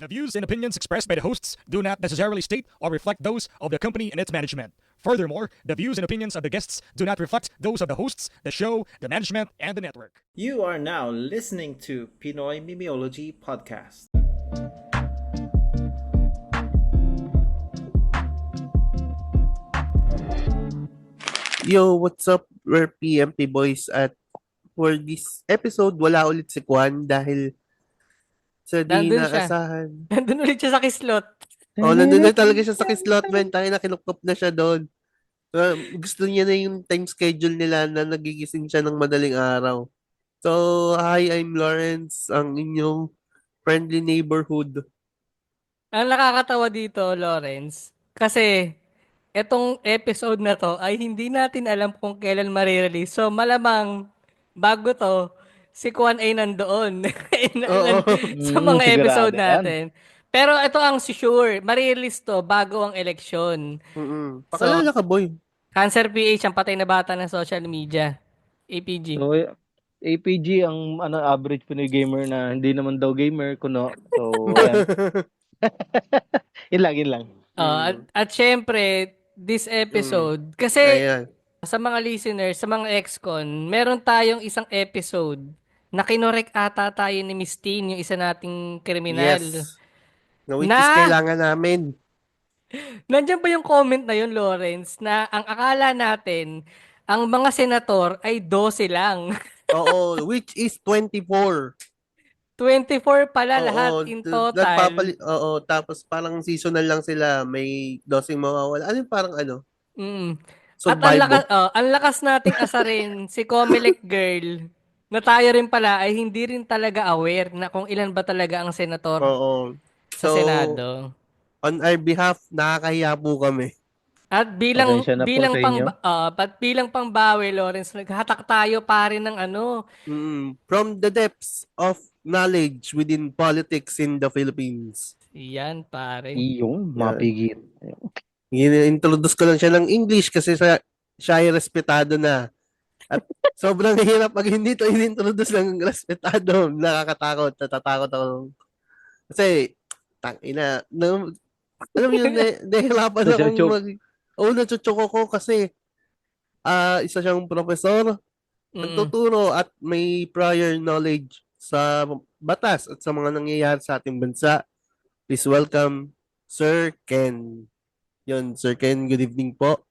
The views and opinions expressed by the hosts do not necessarily state or reflect those of the company and its management. Furthermore, the views and opinions of the guests do not reflect those of the hosts, the show, the management, and the network. You are now listening to Pinoy Mimiology Podcast. Yo, what's up? We're PMP boys at for this episode, wala ulit si Kwan dahil sa di Nandun siya. naasahan. Nandun ulit siya sa kislot. Oh, nandun na talaga siya sa kislot, man. Tayo na kinukop na siya doon. Gusto niya na yung time schedule nila na nagigising siya ng madaling araw. So, hi, I'm Lawrence, ang inyong friendly neighborhood. Ang nakakatawa dito, Lawrence, kasi etong episode na to ay hindi natin alam kung kailan marirelease. So, malamang bago to, si Kwan ay nandoon Oo. sa mga episode sigurado yan. natin. Pero ito ang sure, marirelease to bago ang eleksyon. Pakilala ka, boy. Cancer PH, ang patay na bata ng social media. APG. So, APG ang average Pinoy gamer na hindi naman daw gamer kuno. So, ayan. Yun lang. At syempre, this episode, kasi Ayan. sa mga listeners, sa mga ex-con, meron tayong isang episode na kinorek ata tayo ni Miss Teen, yung isa nating kriminal. Yes. Na which is kailangan namin. Nandiyan ba yung comment na yun, Lawrence, na ang akala natin, ang mga senator ay 12 lang. Oo, which is 24. 24 pala Oo, lahat in total. Oo, tapos parang seasonal lang sila. May dosing mawawala. Ano yung parang ano? Mm. At Survival. ang lakas nating asarin si Comelec girl na tayo rin pala ay hindi rin talaga aware na kung ilan ba talaga ang senator Oo. sa Senado. On our behalf, nakakahiya po kami. At bilang Pasensya na po bilang sa pang inyo. bilang pangbawi, Lawrence, naghatak tayo pare ng ano. From the depths of knowledge within politics in the Philippines. Yan pare. Iyong mapigit. Introduce ko lang siya ng English kasi siya ay respetado na. At sobrang hirap pag hindi to in-introduce ng respetado. Nakakatakot. Natatakot ako. Kasi, tangina. Alam mo yun, nahihirapan akong natsutsok ko kasi isa siyang profesor, nagtuturo at may prior knowledge sa batas at sa mga nangyayari sa ating bansa. Please welcome Sir Ken. Yun, Sir Ken, good evening po.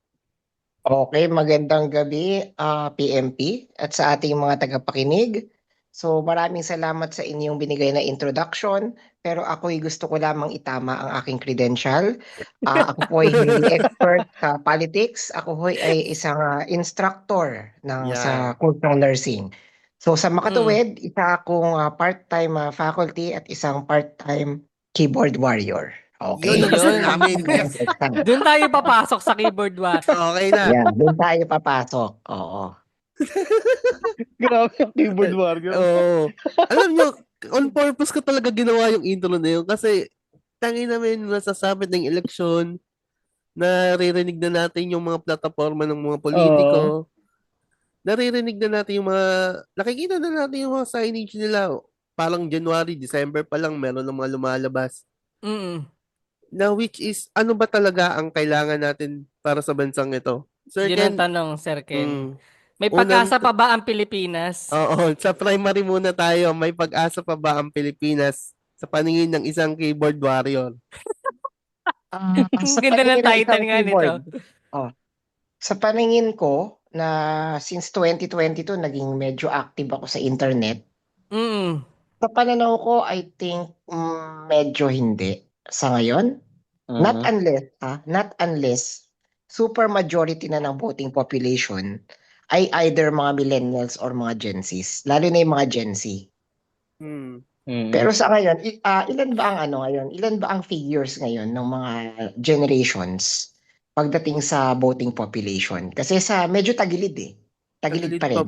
Okay, magandang gabi, PMP at sa ating mga tagapakinig. So maraming salamat sa inyong binigay na introduction, pero ako'y gusto ko lamang itama ang aking credential. Ako po ay hindi expert sa politics. Ako ho ay isang instructor sa course ng nursing. So sa makatuwid, isa akong part-time faculty at isang part-time keyboard warrior. Okay. Yun namin. Doon tayo papasok sa keyboard Okay na. Yan, doon tayo papasok. Oo. Grabe ang keyboard warrior. Oo. Alam nyo, on purpose ko talaga ginawa yung intro na yun kasi tangin namin nasasabit ng eleksyon, naririnig na natin yung mga plataforma ng mga politiko. Naririnig na natin yung nakikita na natin yung mga signage nila. Parang January, December pa lang meron ng mga lumalabas. Na which is, ano ba talaga ang kailangan natin para sa bansang ito? Sir Yun Ken, ang tanong, Sir Ken. May pag-asa pa ba ang Pilipinas? Oo, sa primary muna tayo. May pag-asa pa ba ang Pilipinas sa paningin ng isang keyboard warrior? Ang ganda ng title nga nito. Sa paningin ko, na since 2022, naging medyo active ako sa internet. Sa pananaw ko, I think medyo hindi. Sa ngayon, not unless super majority na ng voting population ay either mga millennials or mga Gen Zs, lalo na yung mga Gen Z. Pero sa ngayon, ilan ba ang figures ngayon ng mga generations pagdating sa voting population? Kasi medyo tagilid Tagilid pa rin.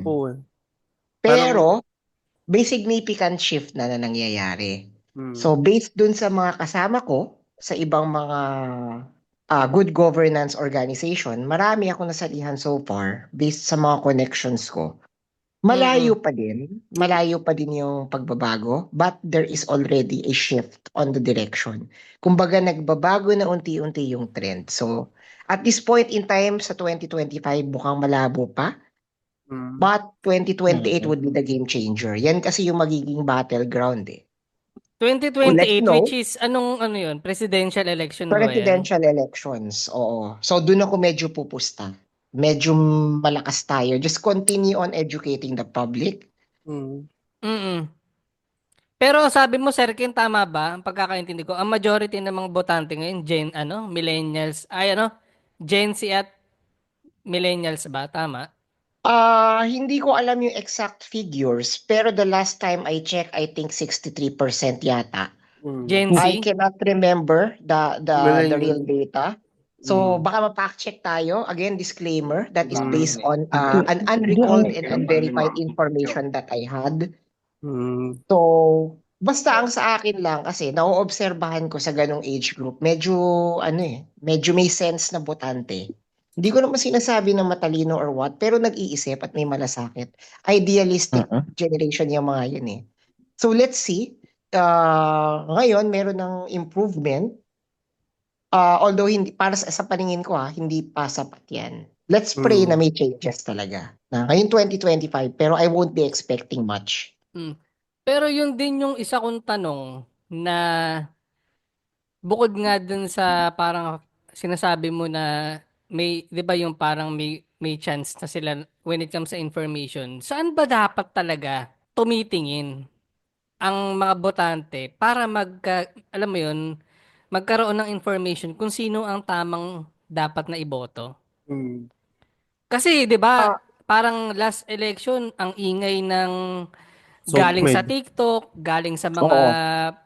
Pero may significant shift na nangyayari. So based dun sa mga kasama ko sa ibang mga good governance organization, marami ako nasalihan so far based sa mga connections ko Malayo pa din yung pagbabago, but there is already a shift on the direction. Kumbaga, nagbabago na unti-unti yung trend. So, at this point in time, sa 2025, mukhang malabo pa. But 2028 would be the game changer. Yan kasi yung magiging battleground eh. Let's 2028, know. which is ano yun? Presidential election ba yan? Presidential elections, oo. So, doon ako medyo pupusta. Medyo malakas tayo. Just continue on educating the public. Mm-mm. Pero sabi mo, Sir Ken, tama ba? Ang pagkakaintindi ko, ang majority ng mga botante ngayon, millennials, Gen Z at millennials ba? Tama? Hindi ko alam yung exact figures, pero the last time I checked, I think 63% yata. Gen Z? I cannot remember the real data. So, baka ma-fact check tayo. Again, disclaimer, that is based on an unrecalled and unverified information that I had. So, basta ang sa akin lang kasi nauobserbahan ko sa ganong age group, medyo may sense na botante. Hindi ko naman sinasabi na matalino or what, pero nag-iisip at may malasakit. Idealistic generation yung mga yan eh. So, let's see. Ngayon, meron ng improvement. Although, hindi, para sa paningin ko hindi pa sapat yan. Let's pray na may changes talaga. Ngayon 2025, pero I won't be expecting much. Pero yun din yung isa kong tanong na bukod nga dun sa parang sinasabi mo na may, 'di ba yung parang may chance na sila when it comes sa information. Saan ba dapat talaga tumitingin ang mga botante para alam mo yun, magkaroon ng information kung sino ang tamang dapat na iboto? Kasi 'di ba, parang last election ang ingay ng galing sa TikTok, galing sa mga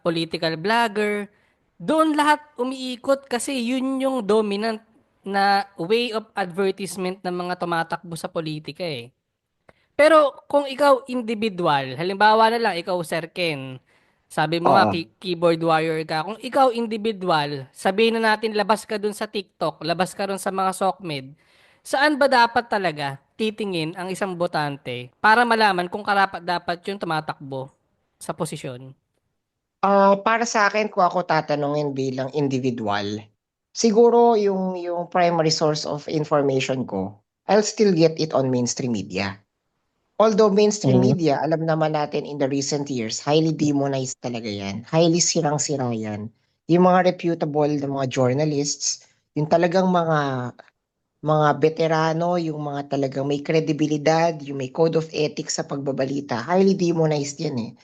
political vlogger. Doon lahat umiikot kasi yun yung dominant na way of advertisement ng mga tumatakbo sa politika eh. Pero kung ikaw individual, halimbawa na lang ikaw Sir Ken, sabi mo nga keyboard warrior ka, kung ikaw individual, sabihin na natin labas ka dun sa TikTok, labas ka dun sa mga SOCMED, saan ba dapat talaga titingin ang isang botante para malaman kung karapat dapat yung tumatakbo sa posisyon? Para sa akin, kung ako tatanungin bilang individual, siguro yung primary source of information ko, I'll still get it on mainstream media. Although mainstream media, alam naman natin in the recent years, highly demonized talaga yan. Highly sirang-sira yan. Yung mga reputable na mga journalists, yung talagang mga veterano, yung mga talagang may kredibilidad, yung may code of ethics sa pagbabalita, highly demonized yan eh.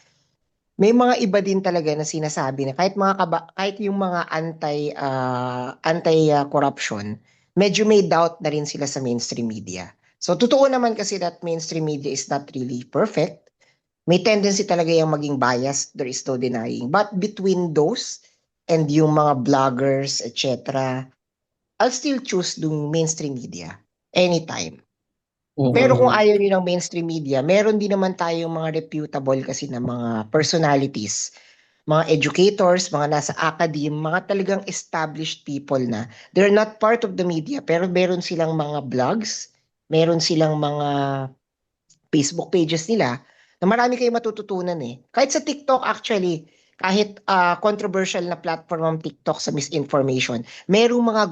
May mga iba din talaga na sinasabi na kahit yung mga anti-corruption, medyo may doubt na rin sila sa mainstream media. So totoo naman kasi that mainstream media is not really perfect. May tendency talaga yung maging biased, there is no denying. But between those and yung mga bloggers, etc., I'll still choose yung mainstream media anytime. Pero kung ayaw nyo ng mainstream media, meron din naman tayong mga reputable kasi na mga personalities, mga educators, mga nasa academe, mga talagang established people na they're not part of the media pero meron silang mga blogs, meron silang mga Facebook pages nila na marami kayong matututunan eh. Kahit sa TikTok actually, kahit controversial na platform ng TikTok sa misinformation, may mga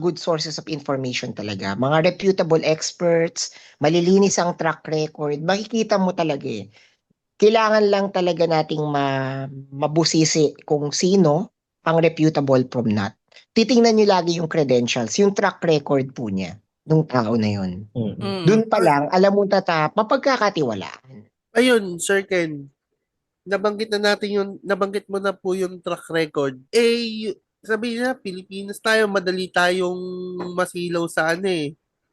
good sources of information talaga. Mga reputable experts, malilinis ang track record, makikita mo talaga eh. Kailangan lang talaga nating mabusisi kung sino ang reputable from not. Titingnan nyo lagi yung credentials, yung track record po niya, nung tao na yun. Doon pa lang, alam mo mapagkakatiwalaan. Ayun, Sir Ken, nabanggit mo na po yung track record. Sabihin na, Pilipinas tayo, madali tayong masilaw sa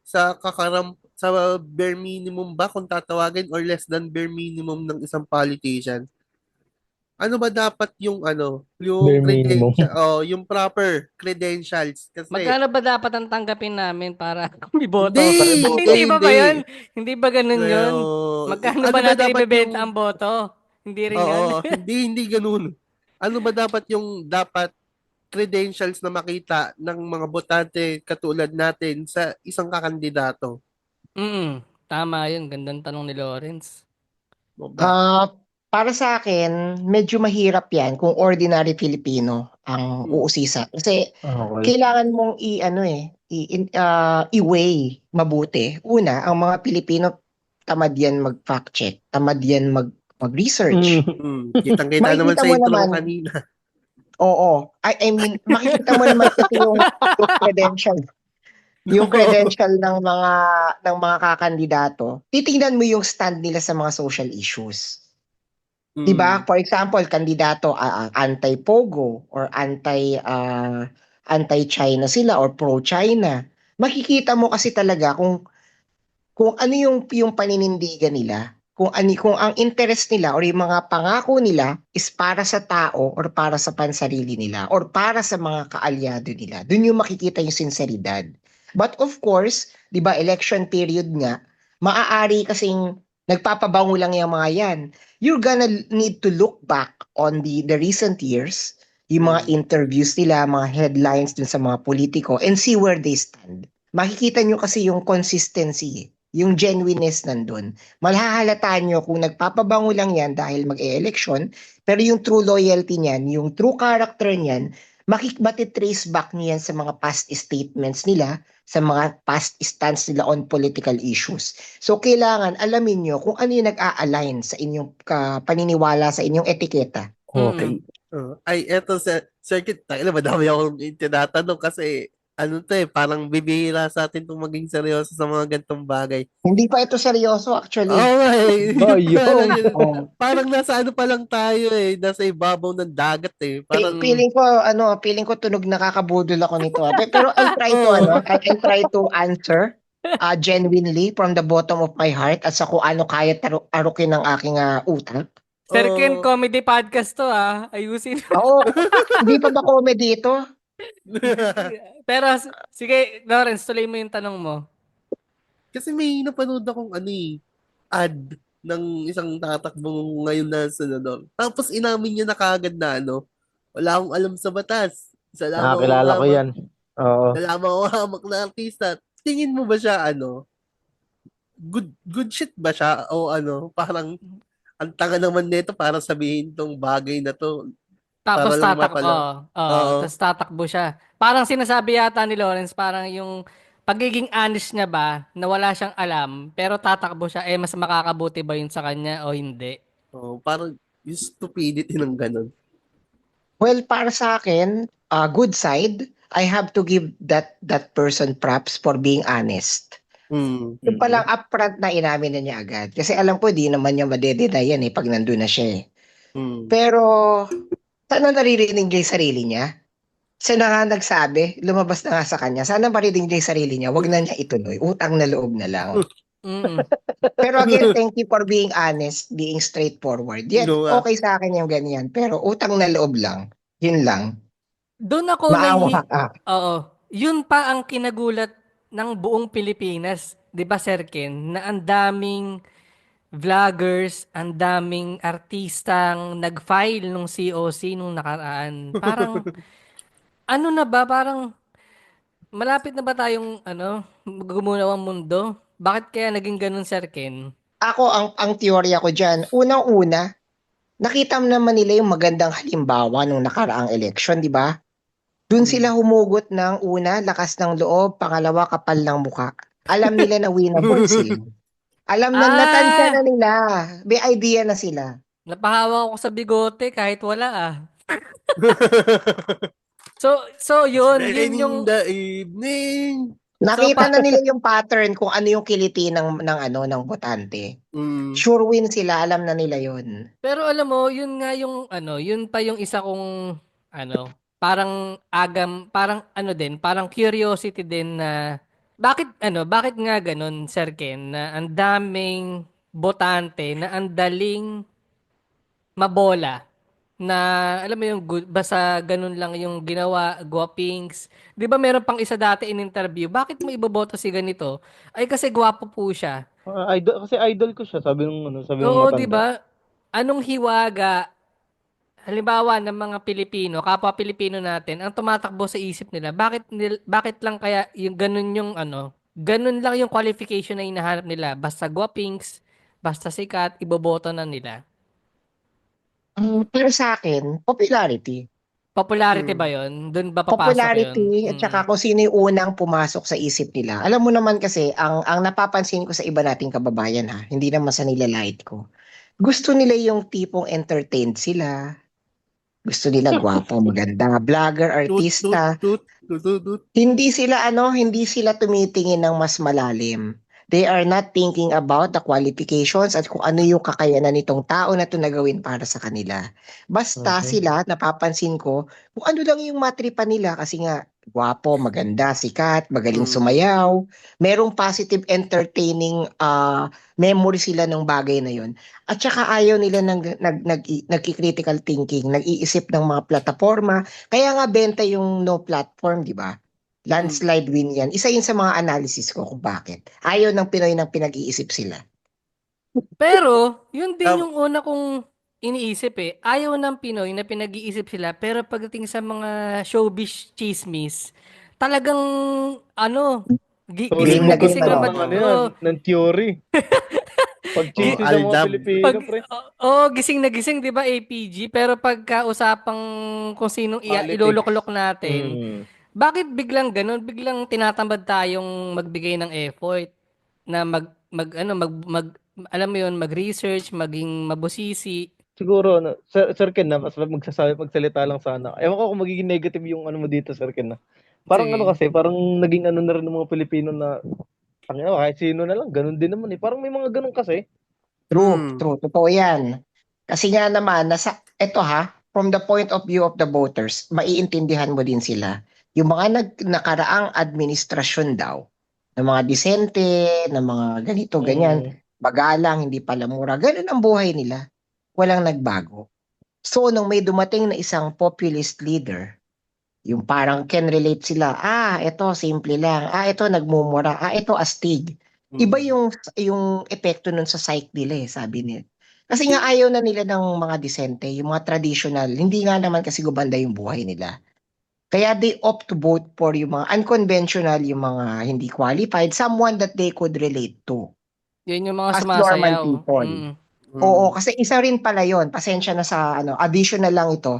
sa bare minimum ba kung tatawagin or less than bare minimum ng isang politician. Ano ba dapat yung yung Bare minimum. yung proper credentials kasi Magkano ba dapat ang tanggapin namin para kumiboto? Hindi, Hindi ba ba hindi. yun? Hindi ba ganun yun? Magkano ba natin dapat ibebenta ang boto? Hindi rin yun. Oo, hindi ganun. Ano ba dapat yung credentials na makita ng mga botante katulad natin sa isang kakandidato? Tama yun. Gandang tanong ni Lawrence. Ah, para sa akin, medyo mahirap 'yan kung ordinary Filipino ang uusisa. Kasi Okay. kailangan mong i-ano i-weigh mabuti. Una, ang mga Pilipino tamad 'yan mag-fact check, tamad 'yan mag-research. Kitang-kita naman Makikita sa mo intro ko naman, kanina. oo. I mean, makikita mo naman kasi yung credential, ng mga kakandidato. Titingnan mo yung stand nila sa mga social issues. 'Di ba? For example, kandidato anti-Pogo or anti-China sila or pro-China. Makikita mo kasi talaga kung ano yung paninindigan nila, kung ang interest nila or yung mga pangako nila is para sa tao or para sa pansarili nila or para sa mga kaalyado nila. Doon yung makikita yung sinseridad. But of course, 'di ba, election period nga, maaari kasing nagpapabango lang yung mga yan. You're gonna need to look back on the recent years, yung mga interviews nila, mga headlines dun sa mga politiko, and see where they stand. Makikita nyo kasi yung consistency, yung genuineness nandun. Malhahalata nyo kung nagpapabango lang yan dahil mag-e-election, pero yung true loyalty niyan, yung true character niyan, matitrace back niyan sa mga past statements nila, sa mga past stance nila on political issues. So, kailangan alamin nyo kung ano yung nag-a-align sa inyong paniniwala, sa inyong etiketa. Okay. Ay, eto sa circuit. Tayo madami akong tinatanong kasi ano to parang bibihira sa atin itong maging seryoso sa mga gantong bagay. Hindi pa ito seryoso actually. Ayun. Parang nasa ano pa lang tayo nasa ibabaw ng dagat Parang Feeling ko tunog nakakabudol ako nito. Pero I'll try to answer genuinely from the bottom of my heart at sa kung ano kaya arukin ng aking utak. Sir Ken, comedy podcast to Ayusin. Oo, hindi pa ba comedy ito? Pero sige, Lawrence, tuloy mo yung tanong mo. kasi may napanood akong ad ng isang tatakbong ngayon na senador. Tapos inamin niya na kaagad na wala akong alam sa batas. Isa lamang akong Nakakilala ko hamak. yan. Oo. Isa lamang akong hamak na artista. Tingin mo ba siya good shit ba siya o parang ang tanga naman nito para sabihin tong bagay na to para Tapos lang mapala. Oo. tapos tatakbo siya. Parang sinasabi yata ni Lawrence, parang yung pagiging honest niya ba, na wala siyang alam, pero tatakbo siya, mas makakabuti ba yun sa kanya o hindi? Parang yung stupidity ng ganun. Well, para sa akin, good side, I have to give that person props for being honest. Yung palang upfront na inamin na niya agad. Kasi alam ko, di naman niya madedena yan pag nandun na siya Pero, sana naririnig niya yung sarili niya? Siya na nga nagsabi, lumabas na nga sa kanya, sana marinig niya yung sarili niya, wag na niya ituloy, utang na loob na lang. Pero again, thank you for being honest, being straightforward. Yan, okay sa akin yung ganyan. Pero utang na loob lang. Yun lang. Doon ako Maawa ka. Yun pa ang kinagulat ng buong Pilipinas, 'di ba, Sir Ken, na ang daming vloggers, ang daming artistang nag-file nung COC nung nakaraan. Parang ano na ba, parang malapit na ba tayong gumunaw ang mundo? Bakit kaya naging ganun, Sir Ken? Ako, ang teorya ko dyan, unang-una, nakita naman nila yung magandang halimbawa nung nakaraang election, di ba? Doon sila humugot ng una, lakas ng loob, pangalawa, kapal ng muka. Alam nila na winnable sila. Alam na, natansya na nila. May idea na sila. Napahawa ako sa bigote kahit wala So yun yung the evening. Nakita na nila yung pattern kung ano yung kiliti ng botante. Sure win sila, alam na nila yun. Pero alam mo, yun nga yung yun pa yung isa kong parang parang parang curiosity din na bakit nga ganun, Sir Ken, na ang daming botante na ang daling mabola na alam mo yung basta ganun lang yung ginawa, guwapings. 'Di ba meron pang isa dati in interview, bakit mo iboboto si ganito? Ay kasi gwapo po siya. Kasi idol ko siya, sabi ng Oo, matanda. 'di ba? Anong hiwaga halimbawa ng mga Pilipino, kapwa Pilipino natin, ang tumatakbo sa isip nila, bakit lang kaya yung ganun yung Ganun lang yung qualification na hinahanap nila. Basta gwapings, basta sikat, iboboto na nila. Pero sa akin, popularity. Popularity ba Mm. yun? Doon ba papasok yun? Popularity at saka kung sino yung unang pumasok sa isip nila. Alam mo naman kasi, ang napapansin ko sa iba nating kababayan ha, hindi naman sa nilalait ko. Gusto nila yung tipong entertained sila. Gusto nila gwapo, maganda, vlogger, Toot, toot, artista. toot, toot, toot, toot. Hindi sila tumitingin ng mas malalim. They are not thinking about the qualifications at kung ano yung kakayanan nitong tao na 'to na gawin para sa kanila. Basta Mhm. sila, napapansin ko, kung ano lang yung matripan nila kasi nga gwapo, maganda, sikat, magaling Mm. sumayaw, merong positive entertaining memory sila ng bagay na yon. At saka ayaw nila nagki-critical thinking, nag-iisip ng mga plataforma. Kaya nga benta yung no platform, di ba? Mm. Landslide win yan. Isa yun sa mga analysis ko kung bakit. Ayaw ng Pinoy ng pinag-iisip sila. Pero, yun din Tam- yung una kong iniisip eh. Ayaw ng Pinoy na pinag-iisip sila, pero pagdating sa mga showbiz chismis, talagang, ano, Tuloy gising Game na na game gising na na magkaroon daw. ng ano Oo. yan, oh, ng theory. Oh, Pag-chismis ng mga Aldab. Pilipino, pag, pre. gising na gising, di ba, APG? Pero pagka usapang kung sinong Politics. iluluklok natin, Mm. bakit biglang ganun? Biglang tinatamad tayong magbigay ng effort na alam mo yun, mag-research, maging mabusisi. Siguro, Sir Ken na, mas magsalita lang sana. Ewan ko kung magiging negative yung ano mo dito, Sir Ken na. Parang ano Sige. kasi, parang naging ano na rin ng mga Pilipino na, ang kahit sino na lang, ganun din naman eh. Parang may mga ganun kasi. True, Mm. true. Totoo yan. Kasi nga naman, eto ha, from the point of view of the voters, maiintindihan mo din sila. Yung mga nakaraang administrasyon daw, ng mga disente, ng mga ganito, ganyan, Mm. bagalang, hindi pala mura, ganun ang buhay nila. Walang nagbago. So, nung may dumating na isang populist leader, yung parang can relate sila, ito simple lang, ito nagmumura, ito astig. Iba Mm. yung epekto nun sa psyche nila sabi nila. Kasi nga ayaw na nila ng mga disente, yung mga traditional, hindi nga naman kasi gumanda yung buhay nila. Kaya they opt to vote for yung mga unconventional, yung mga hindi qualified, someone that they could relate to Yun yung mga as normal sumasayaw. people. Mm. Oo, Mm. kasi isa rin pala yon. Pasensya na sa additional lang ito.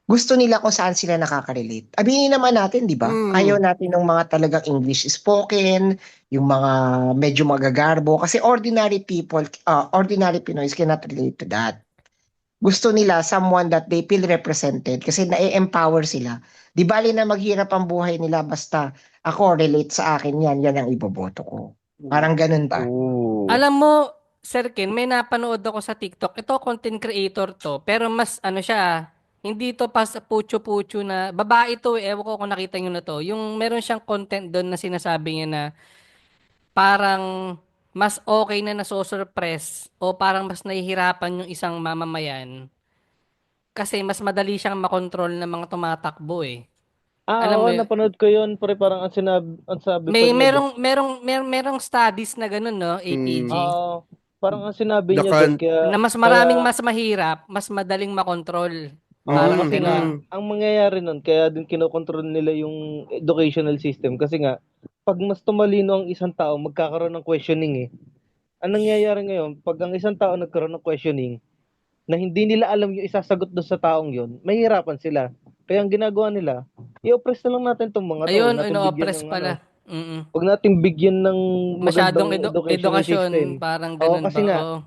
Gusto nila kung saan sila nakaka-relate. Aminin naman natin, di ba? Ayaw Mm. natin ng mga talagang English spoken, yung mga medyo magagarbo. Kasi ordinary people, ordinary Pinoys cannot relate to that. Gusto nila someone that they feel represented kasi na-empower sila. Di bali na maghirap ang buhay nila basta ako relate sa akin yan ang iboboto ko. Parang ganun ba? Oo. Alam mo, Sir Ken, may napanood ako sa TikTok. Ito, content creator to. Pero mas, ano siya, hindi to pas pucho-pucho na, babae to, ewan ko kung nakita nyo na to. Yung meron siyang content doon na sinasabi niya na parang mas okay na nasosurpress o parang mas nahihirapan yung isang mamamayan kasi mas madali siyang makontrol ng mga tumatakbo eh. Alam Oo, mo yun? napanood ko yun, pre, parang ang sabi pa May niya doon. merong studies na ganun no, Mm. APG. Parang ang sinabi The niya doon, con... Na mas maraming kaya, mas mahirap, mas madaling makontrol. Parang kasi Mm. nga, ganun. Mm. ang mangyayari nun, kaya din kinokontrol nila yung educational system. Kasi nga, pag mas tumalino ang isang tao, magkakaroon ng questioning eh. Ang nangyayari ngayon, pag ang isang tao nagkaroon ng questioning, na hindi nila alam yung isasagot doon sa taong yon, mahihirapan sila. Kaya ang ginagawa nila, i-oppress na lang natin itong mga to. Huwag Ayun, natin bigyan ino-oppress ng pala. Mm. huwag natin bigyan ng Masyadong magandang educational edukasyon, system. parang Oo, ganun ba? kasi nga, Oo.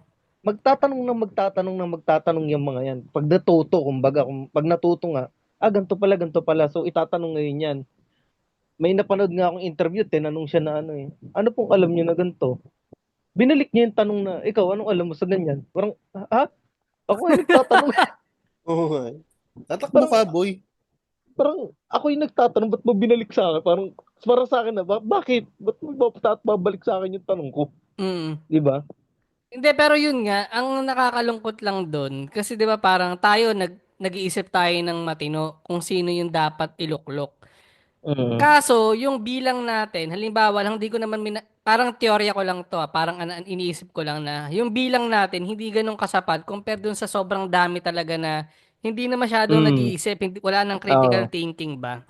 magtatanong yung mga yan. Pag natuto, kumbaga, kung pag natuto nga, ganito pala. So, itatanong ngayon yan. May napanood nga akong interview, tinanong siya na ano eh, ano pong alam niyo na ganito? Binalik niya yung tanong na, ikaw, anong alam mo sa ganyan? Parang, ha? Ako ay nagtatanong. Oo nga. Tatakbo parang, ka, boy. parang, ako yung nagtatanong, ba't mo binalik sa akin? Parang sa akin na, bakit? Ba't mo babalik sa akin yung tanong ko? Mm. Di ba? Hindi, pero yun nga, ang nakakalungkot lang doon, kasi 'di ba parang tayo nag-iisip tayo ng matino kung sino yung dapat iluklok. Mm. Kaso, yung bilang natin, halimbawa, lang hindi ko naman parang teorya ko lang to, parang iniisip ko lang na yung bilang natin hindi ganun kasapat compared dun sa sobrang dami talaga na hindi na masyadong Mm. nag-iisip, hindi, wala nang critical Oo. thinking ba?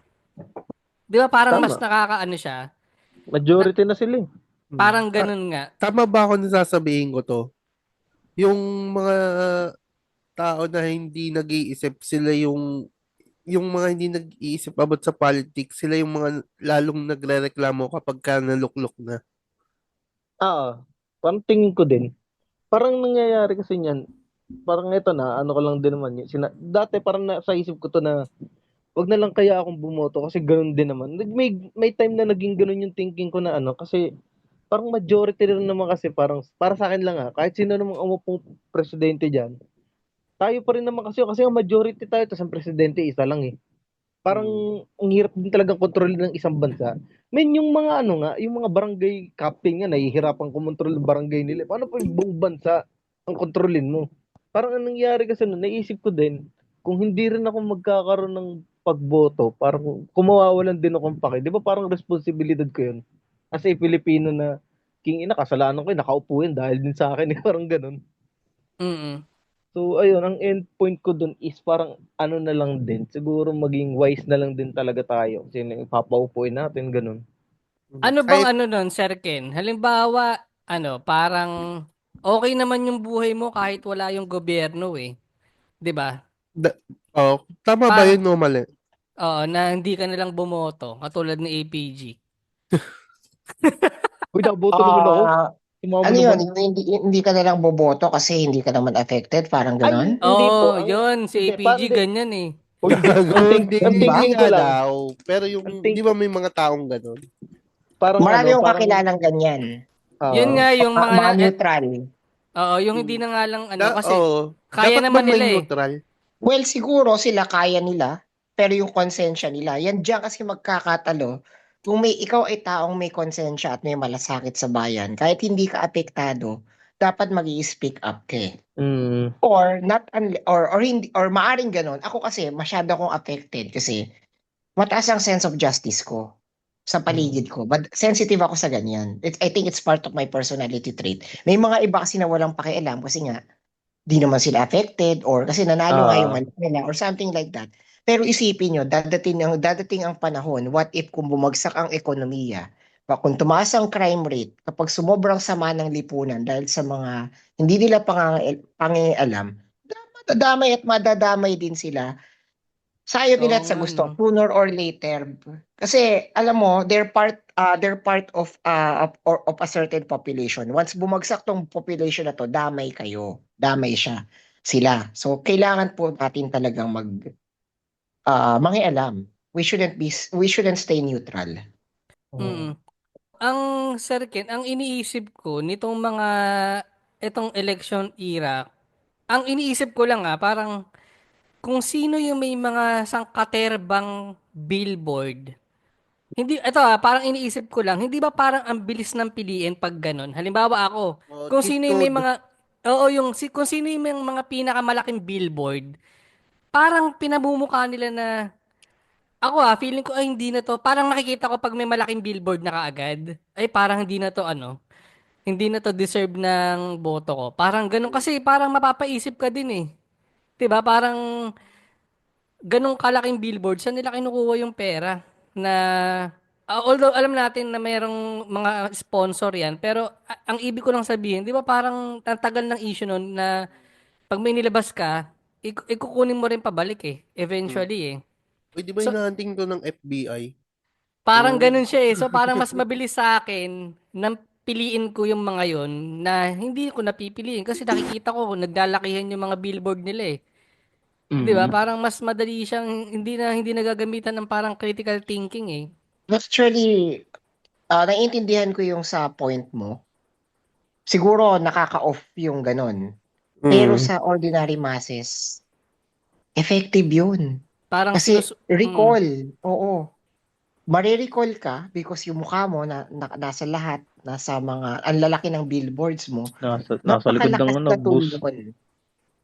'Di ba parang mas Tama. nakakaano siya? Majority na sila eh. Parang ganun nga. Tama ba ako nasasabihin ko to? Yung mga tao na hindi nag-iisip, sila yung mga hindi nag-iisip about sa politics, sila yung mga lalong nagrereklamo kapag ka naluklok na. Parang tingin ko din. Parang nangyayari kasi niyan, parang ito na, ano ko lang din naman yun. Dati parang nasa isip ko to na, wag na lang kaya akong bumoto kasi ganun din naman. May time na naging ganun yung thinking ko na ano, kasi parang majority rin naman kasi parang, para sa akin lang kahit sino namang umupong presidente dyan, tayo pa rin naman kasi ang majority tayo, tapos ang presidente isa lang eh. Parang ang hirap din talagang kontrolin ng isang bansa. Yung mga yung mga barangay captain nga, nahihirapan kumontrol ng barangay nila. Paano pa yung buong bansa ang kontrolin mo? Parang anong nangyari kasi naisip ko din, kung hindi rin ako magkakaroon ng pagboto, parang kumawawalan din akong pake. Di ba parang responsibilidad ko yun? As a Pilipino na, king ina, kasalanan ko nakaupo yun dahil din sa akin. Parang ganun. Mm. So, ayun, ang end point ko dun is parang ano na lang din. Siguro maging wise na lang din talaga tayo. Kasi papaupuin natin, ganun. Ano bang Kahit, Sir Ken? Halimbawa, parang okay naman yung buhay mo kahit wala yung gobyerno eh. 'Di ba? tama ba Parang yun o mali? na hindi ka na lang bumoto katulad ni APG. Uy, naboto naman ako. Ah, Sumama ano yun? naman. Yung hindi ka na lang boboto kasi hindi ka naman affected, parang Ay, ganon? hindi po. Oo, yun si Hindi, APG hindi. ganyan eh. Uy, hindi. Gago, hindi, Ang hindi Ba? thinking ko nga lang, daw. Pero ang di ba may mga taong ganun? parang Marami akong parang, kakilalang ganyan. Yun nga yung Mga mga neutral. oo, yung hindi na nga lang kasi kaya Dapat ba naman may nila eh. neutral? Well, siguro sila kaya nila, pero yung konsensya nila, yan diyan kasi magkakatalo. Kung ikaw ay taong may konsensya at may malasakit sa bayan, kahit hindi ka apektado, dapat mag-i-speak up ka eh. Or not or hindi or maaring ganun. Ako kasi masyado akong affected kasi mataas ang sense of justice ko sa paligid ko. But sensitive ako sa ganyan. I think it's part of my personality trait. May mga iba kasi na walang pakialam kasi nga di naman sila affected or kasi nanalo nga yung anak nila or something like that. Pero isipin nyo, dadating ang panahon, what if kung bumagsak ang ekonomiya, kung tumaas ang crime rate, kapag sumobrang sama ng lipunan dahil sa mga hindi nila pangingialam, madadamay at madadamay din sila sa ayaw nila at sa gusto, sooner or later. Kasi alam mo, they're part of a certain population. Once bumagsak tong population na to, damay kayo. Damay sila. So kailangan po natin talagang mangialam. We shouldn't stay neutral. Mm. Ang Sir Ken, ang iniisip ko nitong itong election era, ang iniisip ko lang parang kung sino yung may mga sangkaterbang billboard. Hindi, ito parang iniisip ko lang, hindi ba parang ang bilis ng piliin pag ganun? Halimbawa ako, kung sino yung may Tito, mga, oo, kung sino yung may mga pinakamalaking billboard, parang pinamumukha nila na, ako feeling ko, ay hindi na to, parang nakikita ko pag may malaking billboard na kaagad, ay parang hindi na to hindi na to deserve ng boto ko. Parang ganun, kasi parang mapapaisip ka din eh. 'Di ba? Parang ganong kalaking billboard, saan nila kinukuha yung pera na although alam natin na mayroong mga sponsor yan, pero ang ibig ko lang sabihin, di ba parang ang tagal ng issue nun na pag may nilabas ka, ikukunin mo rin pabalik eventually eh. Uy, di ba So, hinahunting to ng FBI? parang So, ganun siya eh. So, parang mas mabilis sa akin nang piliin ko yung mga yon na hindi ko napipiliin kasi nakikita ko naglalakihan yung mga billboard nila eh. 'Di ba? Parang mas madali siyang hindi nagagamitan ng parang critical thinking eh. Actually, naiintindihan ko yung sa point mo. Siguro nakaka-off yung ganun. Pero sa ordinary masses, effective yun. Parang Kasi recall, oo. Marirecall ka because yung mukha mo nasa lahat, nasa mga, ang lalaki ng billboards mo, nasa likod ng napakalakas na bus. tulong.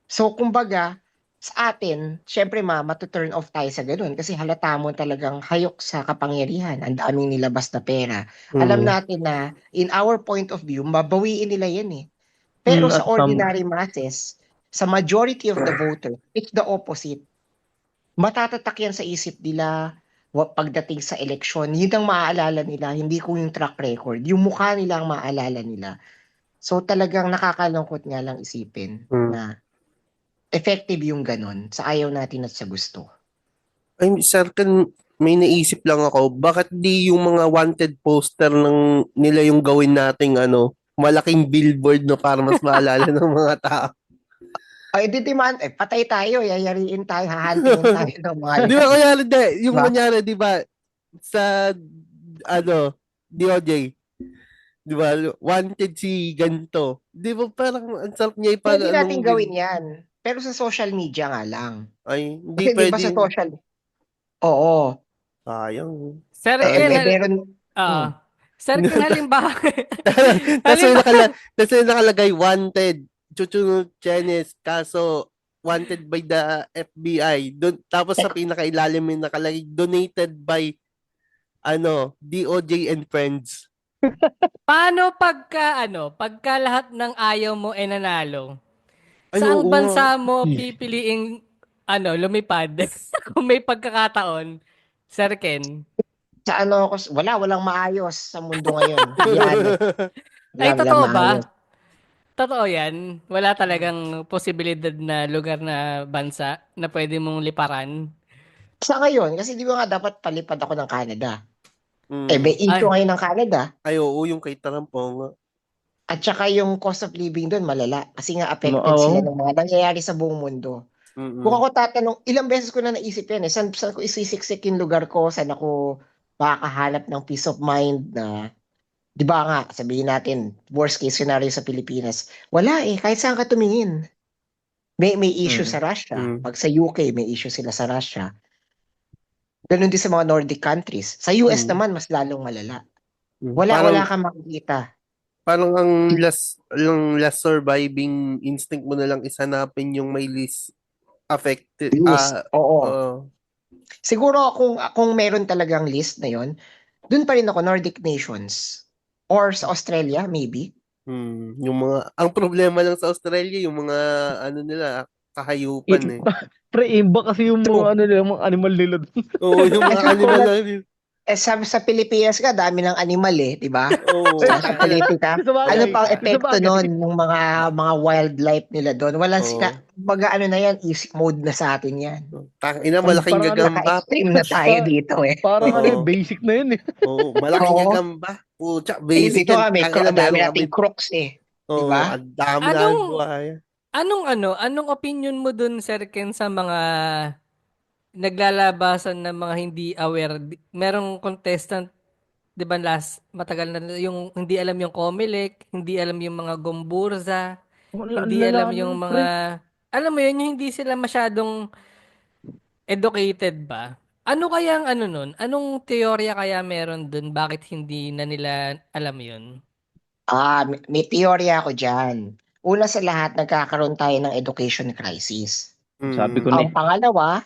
So, kumbaga, sa atin, syempre matu-turn off tayo sa ganun kasi halata mo talagang hayok sa kapangyarihan. Ang daming nilabas na pera. Alam natin na, in our point of view, mabawiin nila yan eh. Pero sa ordinary masses, sa majority of the voter, it's the opposite. Matatatak yan sa isip nila, pagdating sa eleksyon, yun ang maaalala nila, hindi ko yung track record. Yung mukha nila ang maaalala nila. So talagang nakakalungkot nga lang isipin na effective yung ganun sa ayaw natin at sa gusto. Ay, certain, may naisip lang ako, bakit di yung mga wanted poster ng nila yung gawin nating malaking billboard no para mas maalala ng mga tao. Ay, di demand, patay tayo, yayariin tayo, hahantingin tayo ng mga Di ba kaya yung Diba? kunyari, di ba, sa DOJ, di ba, wanted si ganito. Di ba parang ang sarap niya Pwede natin gawin yan. Pero sa social media nga lang. Ay, hindi Kasi di ba pwede. sa social, oo. Sayang. Sir Eh, Ken, meron, Sir Ken, halimbawa, Tapos may nakalagay wanted, Chuchu Chenes, kaso wanted by the FBI. Tapos sa pinakailalim may nakalagay donated by DOJ and friends. paano pagka lahat ng ayaw mo ay nanalo? Ay, Saang oo bansa nga. mo pipiliing lumipad kung may pagkakataon, Sir Ken? sa walang maayos sa mundo ngayon. Yan. Ay, Walang totoo ba? maayos. Totoo yan? Wala talagang posibilidad na lugar na bansa na pwede mong liparan? Sa ngayon, kasi di ba nga dapat palipad ako ng Canada. Mm. May issue Ay. ngayon ng Canada. Ay, oo, yung kay Tarampong. At saka yung cost of living doon malala. Kasi nga affected Oo. sila ng mga nangyayari sa buong mundo. Mm-mm. Kung ako tatanong, ilang beses ko na naisip yan eh. Saan ko isisiksik yung lugar ko? Saan ako makakahanap ng peace of mind na, di ba nga, sabihin natin, worst case scenario sa Pilipinas. Wala eh, kahit saan ka tumingin. May issue sa Russia. Pag sa UK, may issue sila sa Russia. Ganun din sa mga Nordic countries. Sa US naman, mas lalong malala. Wala kang makikita. Parang ang last surviving instinct mo na lang is hanapin yung may least affected. Oo. Siguro kung meron talagang list na yon, dun pa rin ako, Nordic nations. Or sa Australia, maybe. Yung ang problema lang sa Australia, yung mga nila, kahayupan eh. Pre, iba kasi yung True. mga nila, mga animal nila. Oo, yung mga animal lang. Sa Pilipinas ka, dami ng animal eh, di ba? Oo. Sa politika, Sabagay. ano pang epekto Sabagay. nun ng mga wildlife nila doon? Wala sila, baga na yan, easy mode na sa atin yan. Tangina, malaking Parang gagamba. Naka-extreme na tayo dito eh. Parang Oo. basic na yun eh. Oo, malaking Oo. gagamba. Pucha, basic Dito yan. kami, Tangina, dami meron nating kami. crooks eh. Oo, diba? ang dami Anong- na buhay. Anong opinion mo dun, Sir Ken, sa mga naglalabasan ng mga hindi aware? Merong contestant, di ba matagal na yung hindi alam yung Comelec, hindi alam yung mga Gomburza, hindi alam yung mga, alam mo yun, yung hindi sila masyadong educated ba? Ano kayang nun? Anong teorya kaya meron dun? Bakit hindi na nila alam yun? May teorya ako dyan. Una sa lahat, nagkakaroon tayo ng education crisis. Sabi ko na Ang pangalawa,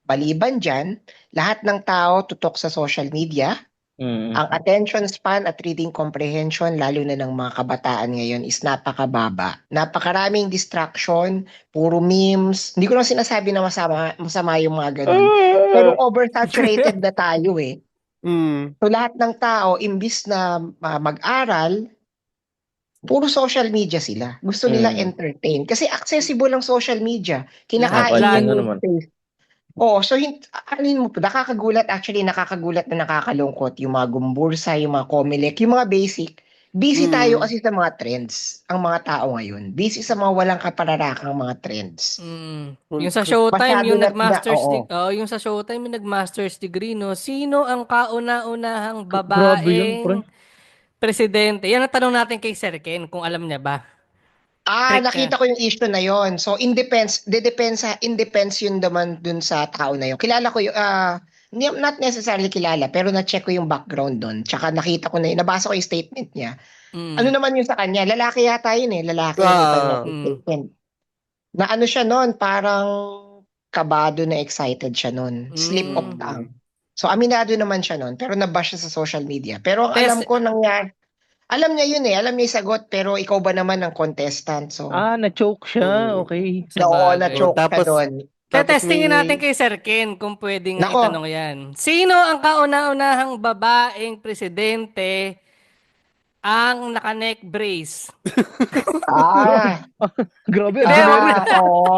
maliban dyan, lahat ng tao tutok sa social media. Ang attention span at reading comprehension, lalo na ng mga kabataan ngayon, is napakababa. Napakaraming distraction, puro memes. Hindi ko lang sinasabi na masama yung mga ganun. Pero oversaturated na tayo eh. So lahat ng tao, imbis na mag-aral, puro social media sila. Gusto nila entertain. Kasi accessible ang social media. Kinakain Lahat, yan ano yung naman. space. Oo, so nakakagulat na nakakalungkot yung mga Gumbursa, yung mga Comelec, yung mga basic. Busy tayo kasi sa mga trends, ang mga tao ngayon. Busy sa mga walang kapararakang mga trends. Yung sa Showtime, Masyado yung na- nag-masters oo. degree, yung sa Showtime, yung nag-masters degree, no? Sino ang kauna-unahang Grabe yun, pre. babaeng presidente? Yan ang tanong natin kay Sir Ken, kung alam niya ba. Trick Nakita ko yung issue na yon. So, independs yun naman dun sa tao na yun. Kilala ko yung, not necessarily kilala, pero na-check ko yung background dun. Tsaka nakita ko nabasa ko yung statement niya. Ano naman yun sa kanya? Lalaki yata yun eh. Lalaki yung statement. Na ano siya nun, parang kabado na excited siya nun. Slip of tongue. So, aminado naman siya nun, pero nabash siya sa social media. Pero ang alam ko nangyari, alam niya yun eh. Alam niya yung sagot, pero ikaw ba naman ang contestant? So, Na-choke siya. Okay. oo, Sabagay. na-choke siya Tapos, doon. Tapos Tetestingin natin may kay Sir Ken kung pwedeng Nako, itanong yan. Sino ang kauna-unahang babaeng presidente ang naka-neck brace? ah, Grabe, ang generic. oo.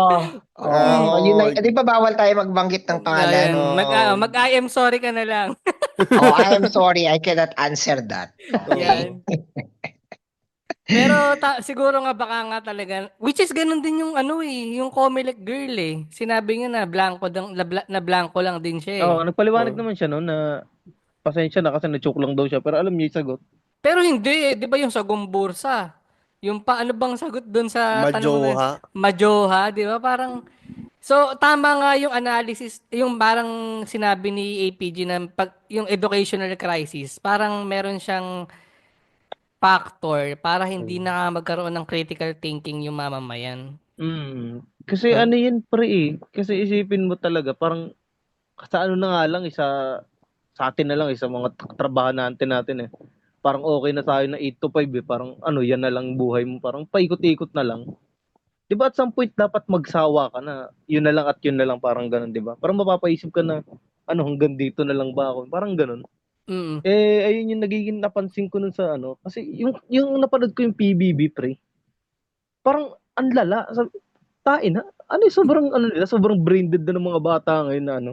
Oo, yun oh, na, di ba bawal tayo magbanggit ng pangalan? Ayun, mag-I am sorry ka na lang. Oh, I am sorry, I cannot answer that. Okay. Yan. Pero siguro nga baka nga talaga, which is ganun din yung ano yung Comelec girl eh. Sinabi niya na blanco lang din siya eh. Oo, nagpaliwanag naman siya noon na pasensya na kasi na-choke lang daw siya pero alam niya yung sagot. Pero hindi eh, 'di ba yung sa Gumbursa? Yung ano bang sagot doon sa tanong na Majoha. Majoha, 'di ba? Parang so tama nga yung analysis, yung parang sinabi ni APG na yung educational crisis, parang meron siyang factor para hindi na magkaroon ng critical thinking yung mamamayan. Kasi Huh? ano yun pre eh. Kasi isipin mo talaga parang sa ano na nga lang sa atin na lang sa mga trabahante natin eh. Parang okay na tayo na 8 to 5 eh. Parang ano yan na lang buhay mo. Parang paikot-ikot na lang. 'Di ba at some point dapat magsawa ka na yun na lang at yun na lang parang ganun 'di ba? Parang mapapaisip ka na ano hanggang dito na lang ba ako? Parang ganun. Mm. Eh ayun yung nagiging napansin ko nun sa ano kasi yung napanood ko yung PBB pre. Parang ang lala. Tain ha? Ano yung sobrang ano nila, sobrang brain dead na ng mga bata ngayon na ano.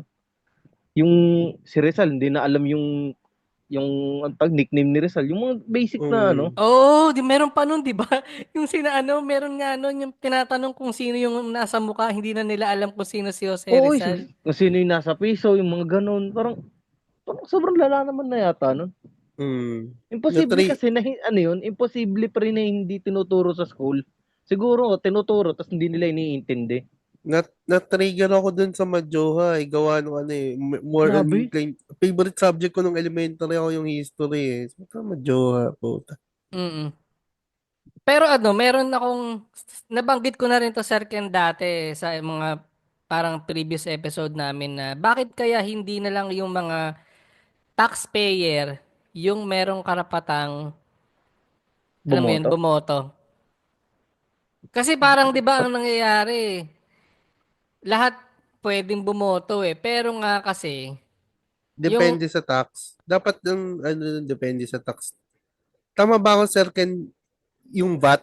Yung si Rizal hindi na alam yung ang nickname ni Rizal, yung mga basic na ano. Oh, di meron pa nun, di ba? Yung meron nga nun, yung tinatanong kung sino yung nasa mukha, hindi na nila alam kung sino si Jose Oo, Rizal. kung sino yung nasa piso, yung mga ganun. Parang sobrang lala naman na yata nun. Imposible Natry, kasi na ano yun, imposible pa rin na hindi tinuturo sa school. Siguro tinuturo tapos hindi nila iniintindi. na-trigger ako dun sa Majoha eh. Gawa nung ano eh. More on Grabe. favorite subject ko nung elementary ako yung history eh. So, Majoha, puta. Mm. Pero meron akong, nabanggit ko na rin to Sir Ken dati sa mga parang previous episode namin na bakit kaya hindi na lang yung mga taxpayer yung merong karapatang, alam mo yun, Bumoto. bumoto. Kasi parang 'di ba ang nangyayari, lahat pwedeng bumoto eh. Pero nga kasi, yung Depende sa tax. Dapat yung ano, depende sa tax. Tama ba ako, Sir Ken, yung VAT?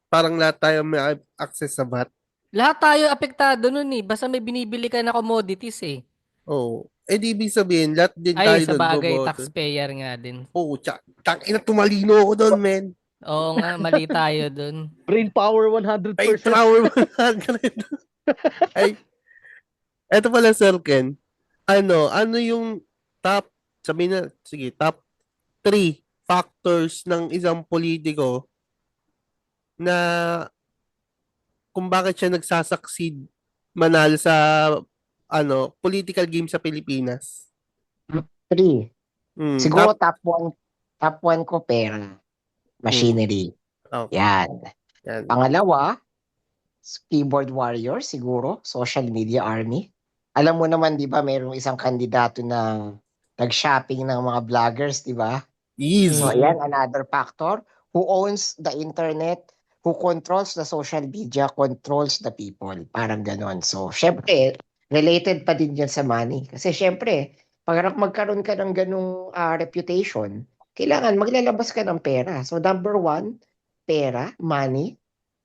Parang lahat tayo may access sa VAT. lahat tayo apektado nun eh. Basta may binibili ka na commodities eh. Oo. Eh, di ibig sabihin, lahat din Ay, tayo sa doon bagay, boboto. taxpayer nga din. Oo, tangina, tumalino ako doon, men. Oo nga, mali tayo dun. Brain power Ay, 100%. flower mo Ay, eto pala, Sir Ken. Ano yung top, sabihin na, sige, top 3 factors ng isang politiko na kung bakit siya nagsasucceed manalo sa political game sa Pilipinas. 3. Siguro Top, top 1 ko pera, machinery. okay. Yan. Yan. Pangalawa, keyboard warrior siguro, social media army. Alam mo naman 'di ba mayroong isang kandidato na nag-shopping ng mga vloggers, 'di ba? Ease. So ayan another factor, who owns the internet, who controls the social media, controls the people. Parang ganon. So syempre, related pa din yan sa money. Kasi syempre, pag magkaroon ka ng ganung reputation, kailangan maglalabas ka ng pera. So number 1, pera, money.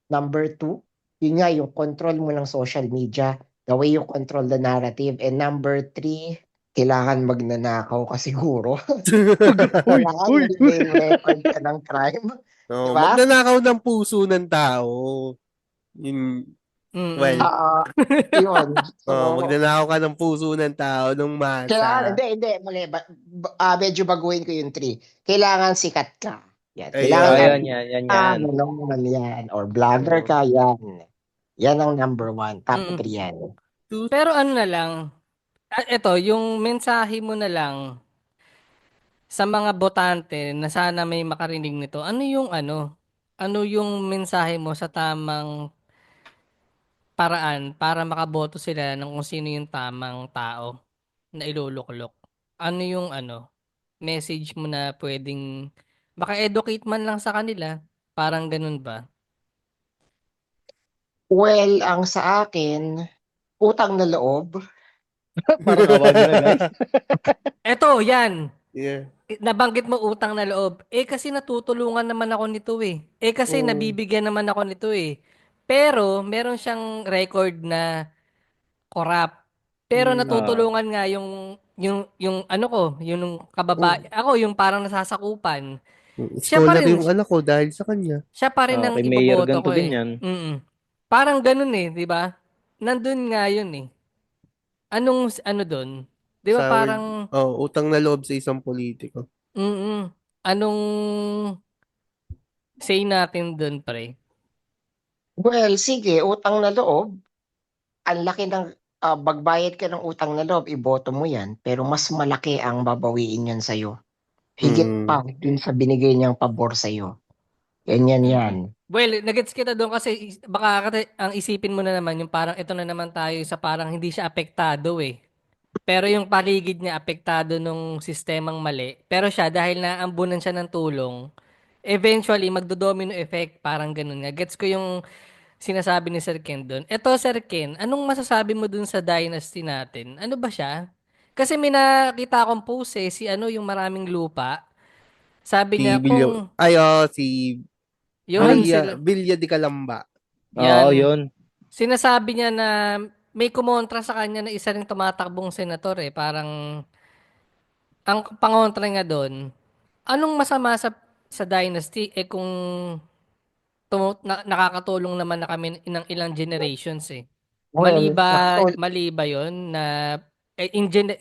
Number 2, yun nga yung control mo ng social media, the way you control the narrative. And number 3, kailangan magnanakaw ka siguro. Kailangan may record ka ng crime. No, Diba? magnanakaw ng puso ng tao. Yun, well, Yun. So, magnanakaw ka ng puso ng tao, ng kailangan, masa. hindi, mali. Medyo baguhin ko yung 3. Kailangan sikat ka. Yan. Kailangan Ayun. Yan. naman yan. Or vlogger ka, yan. Yan ang number 1. Top 3 yan. Pero ano na lang, eto, yung mensahe mo na lang sa mga botante na sana may makarinig nito, ano yung mensahe mo sa tamang paraan para makaboto sila ng kung sino yung tamang tao na iluluklok? Ano yung message mo na pwedeng maka-educate man lang sa kanila? Parang ganun ba? Well, ang sa akin, Utang na loob. Parang awa nyo na, guys. Eto, yan. Yeah. Nabanggit mo utang na loob. Kasi natutulungan naman ako nito eh. Kasi Oo. nabibigyan naman ako nito eh. Pero, meron siyang record na corrupt. Pero Oo. natutulungan nga yung ano ko, yung Oh, ako yung parang nasasakupan. Siya pa scholar rin, yung anak ko dahil sa kanya. siya pa rin ang Kay Mayor iboboto ko ganto eh. ganyan. Parang ganun eh, di ba? Nandun nga yun eh. Anong ano dun? Di ba Sour, parang, utang na loob sa isang politiko. mm anong say natin dun, pre? Well, sige, utang na loob. Ang laki ng magbayad ka ng utang na loob, iboto mo yan, pero mas malaki ang babawiin yan sa'yo. Higit Mm. pa dun sa binigay niyang pabor sa'yo. Yan. Well, nagets kita doon kasi baka ang isipin mo na naman yung parang ito na naman tayo sa parang hindi siya apektado eh. Pero yung paligid niya apektado nung sistemang mali. Pero siya dahil naambunan siya ng tulong, eventually magdo-domino effect, parang ganun nga. Gets ko yung sinasabi ni Sir Ken doon. Eto Sir Ken, anong masasabi mo dun sa dynasty natin? Ano ba siya? Kasi may nakita akong post eh, si ano yung maraming lupa. Sabi niya kung Si yun sila, Villa de Calamba. Oo, yan. yun. Sinasabi niya na may kumontra sa kanya na isa ring tumatakbong senator eh. Parang, ang pangontra nga doon, anong masama sa dynasty eh kung nakakatulong naman na kami ng ilang generations eh. Well, nakatulong. Mali ba yun na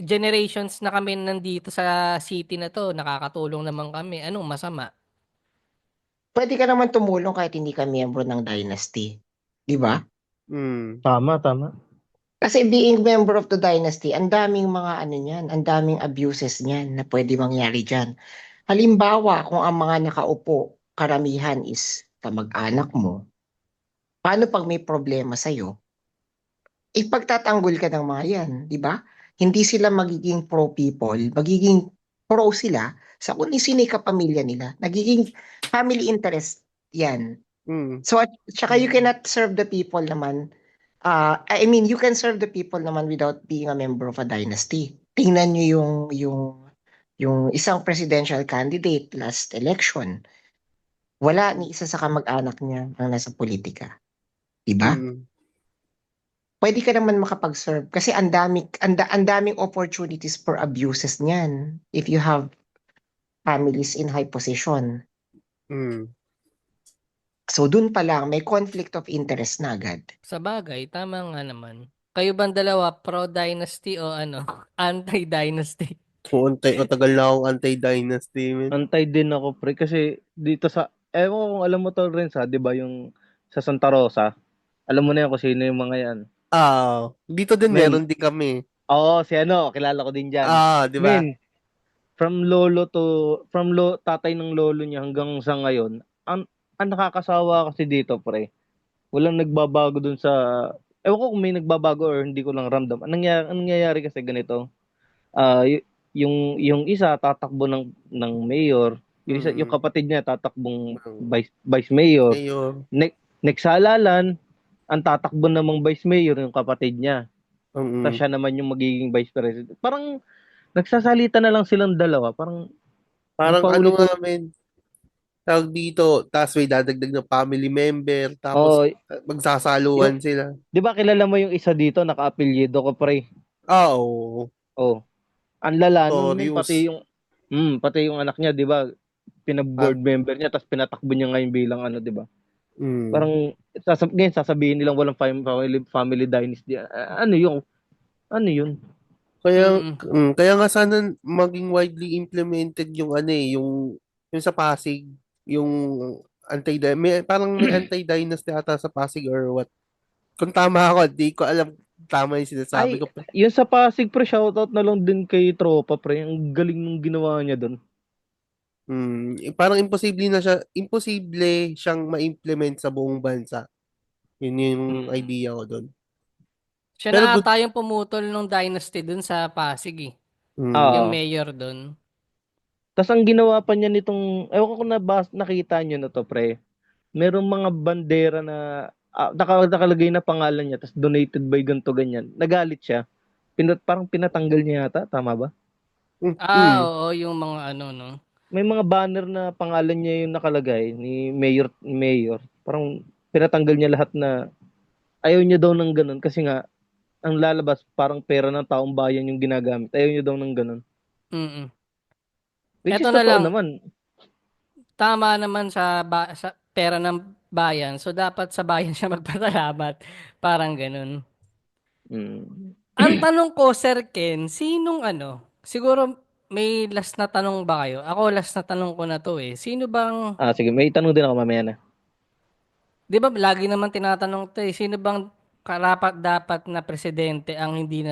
generations na kami nandito sa city na to, nakakatulong naman kami. Anong masama? Pwede ka naman tumulong kahit hindi ka miyembro ng dynasty. Di ba? Mm. Tama. Kasi being member of the dynasty, ang daming mga ano niyan, ang daming abuses niyan na pwede mangyari diyan. Halimbawa, kung ang mga nakaupo, karamihan is kamag-anak mo, paano pag may problema sa'yo? Ipagtatanggol ka ng mga yan, di ba? Hindi sila magiging pro-people, magiging pro sila sa kung sino yung kapamilya nila. Nagiging family interest yan. Mm. So, at saka you cannot serve the people naman. I mean, you can serve the people naman without being a member of a dynasty. Tingnan nyo yung isang presidential candidate last election. Wala ni isa sa kamag-anak niya ang nasa politika. Diba? Mm. Pwede ka naman makapag-serve kasi ang daming opportunities for abuses niyan if you have families in high position. Mm. So, dun pa lang, may conflict of interest na agad. Sa bagay, tama nga naman. Kayo bang dalawa, pro-dynasty o ano, anti-dynasty? Matagal na akong anti-dynasty, man. Antay din ako, pre. Kasi dito sa... Ewan ko kung alam mo to rin sa, di ba, yung sa Santa Rosa. Alam mo na yan kung sino yung mga yan. Dito din Men, meron din kami. Oo, si ano, kilala ko din dyan. Di ba? Men, tatay ng lolo niya hanggang sa ngayon, ang nakakasawa kasi dito, pre. Walang nagbabago dun sa... Ewan ko kung may nagbabago or hindi ko lang ramdam. Anong nangyayari kasi ganito? Yung isa tatakbo ng mayor, yung isa, yung kapatid niya tatakbong vice mayor. Mayor. Next halalan, ang tatakbo namang vice mayor yung kapatid niya. Mm. Tapos siya naman yung magiging vice president. Parang nagsasalita na lang silang dalawa. Parang ano nga, men. Tawag dito, tapos may dadagdag ng family member, tapos magsasaluhan sila. Di ba kilala mo yung isa dito, naka-apelyido ko, pre? Oo. Ang lala nun, Notorious. pati yung anak niya, di ba? Pina-board member niya, tapos pinatakbo niya ngayon bilang ano, di ba? Parang, ngayon sasabihin nilang walang family dynasty. Ano yun? Kaya nga sana maging widely implemented yung yung sa Pasig, yung parang may anti-dynasty ata sa Pasig or what. Kung tama ako, di ko alam tama yung sinasabi ko. Yun sa Pasig, pre, shoutout na lang din kay Tropa, pre. Ang galing nung ginawa niya doon. Parang imposible siyang ma-implement sa buong bansa. Yun yung idea ko doon. Siya Pero na good. ata yung pumutol ng dynasty dun sa Pasig eh. Yung mayor dun. Tapos ang ginawa pa niya nitong, ewan ko kung nakita niyo na to, pre. Merong mga bandera na nakalagay na pangalan niya, tapos donated by ganto ganyan. Nagalit siya. Parang pinatanggal niya yata, tama ba? Oo, yung mga ano, no? May mga banner na pangalan niya yung nakalagay ni Mayor. Parang pinatanggal niya lahat na ayaw niya daw ng ganun kasi nga ang lalabas parang pera ng taong bayan yung ginagamit. Ayaw niya daw ng ganun. Mm. Which is Eto na totoo lang, naman. tama naman sa pera ng bayan. So, dapat sa bayan siya magpasalamat. Parang ganun. Mm. Ang tanong ko, Sir Ken, sinong ano? Siguro may last na tanong ba kayo? Ako last na tanong ko na to eh. Sino bang, Sige, may tanong din ako mamaya na. di ba lagi naman tinatanong to eh, sino bang karapat dapat na presidente ang hindi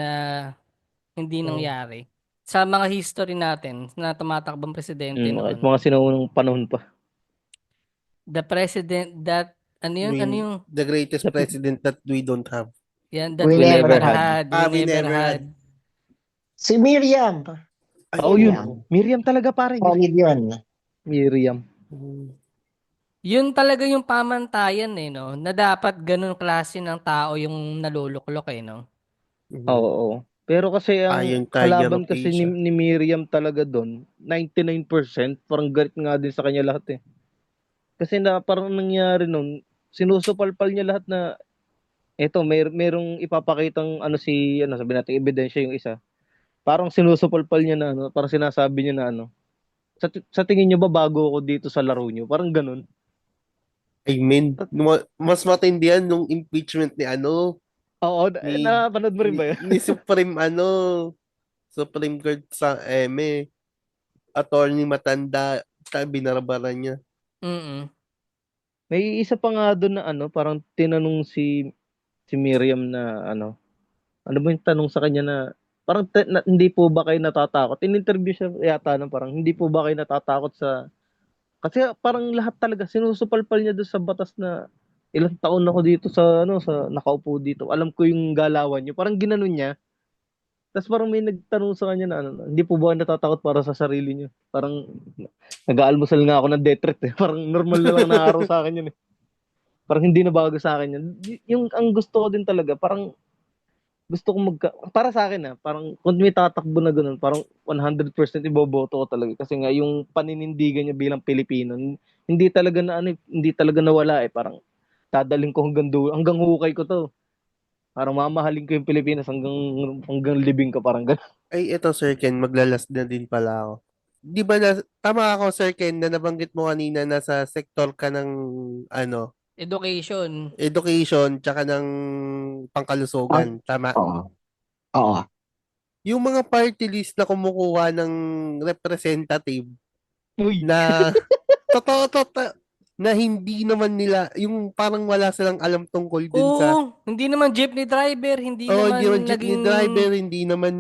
nangyari? Sa mga history natin na tumatakbong presidente Kahit noon. mga sinuunang panahon pa. The president that, ano yun? Ano yung, The greatest president that we don't have. yan, that We we never never had. had. We never had. Si Miriam. Oh, yun. Miriam. Miriam talaga pare. Solid yun. Miriam. Yun talaga yung pamantayan eh, no? Na dapat ganun klase ng tao yung naluluklok eh, no? Oo. Pero kasi Iron ang Tiger kalaban of kasi ni, Asia. ni Miriam talaga doon, 99% parang galit nga din sa kanya lahat eh. Kasi na parang nangyari noon, sinusupalpal niya lahat na eto merong ipapakitang sabi natin ebidensya yung isa. Parang sinusupalpal niya na parang sinasabi niya na sa tingin niyo ba bago ako dito sa laro niyo? Parang ganun. I mean, mas matindi yan nung impeachment ni Oo, ni, napanood mo rin ba yun? ni Supreme Supreme Court sa attorney matanda, binarabaran niya. Mm. May isa pa nga doon na parang tinanong si Miriam na ano ba yung tanong sa kanya na parang hindi po ba kayo natatakot? In-interview siya yata na parang hindi po ba kayo natatakot sa kasi parang lahat talaga sinusupalpal niya doon sa batas na ilang taon ako dito sa nakaupo dito. Alam ko yung galawan niyo. Parang ginanon niya. Tapos parang may nagtanong sa kanya na hindi po ba natatakot para sa sarili niyo? Parang nag-aalmusal nga ako ng death threat eh. Parang normal na lang na araw sa akin yun eh. Parang hindi na bago sa akin yun. Yung ang gusto ko din talaga, parang gusto ko para sa akin parang kung may tatakbo na ganun, parang 100% iboboto ko talaga. Kasi nga yung paninindigan niya bilang Pilipino, hindi talaga hindi talaga nawala eh. Parang dadaling ko hanggang hukay ko to. Parang mamahalin ko yung Pilipinas hanggang libing ko, parang gano'n. Ay, ito Sir Ken, maglalas na din pala ako. Di ba tama ako Sir Ken na nabanggit mo kanina na sa sektor ka ng Education. education tsaka ng pangkalusugan. Tama? Oo. Oo. Yung mga party list na kumukuha ng representative Uy, na totoo na hindi naman nila, yung parang wala silang alam tungkol dun sa Oo, hindi naman jeepney driver, hindi hindi naman naman jeepney naging driver, hindi naman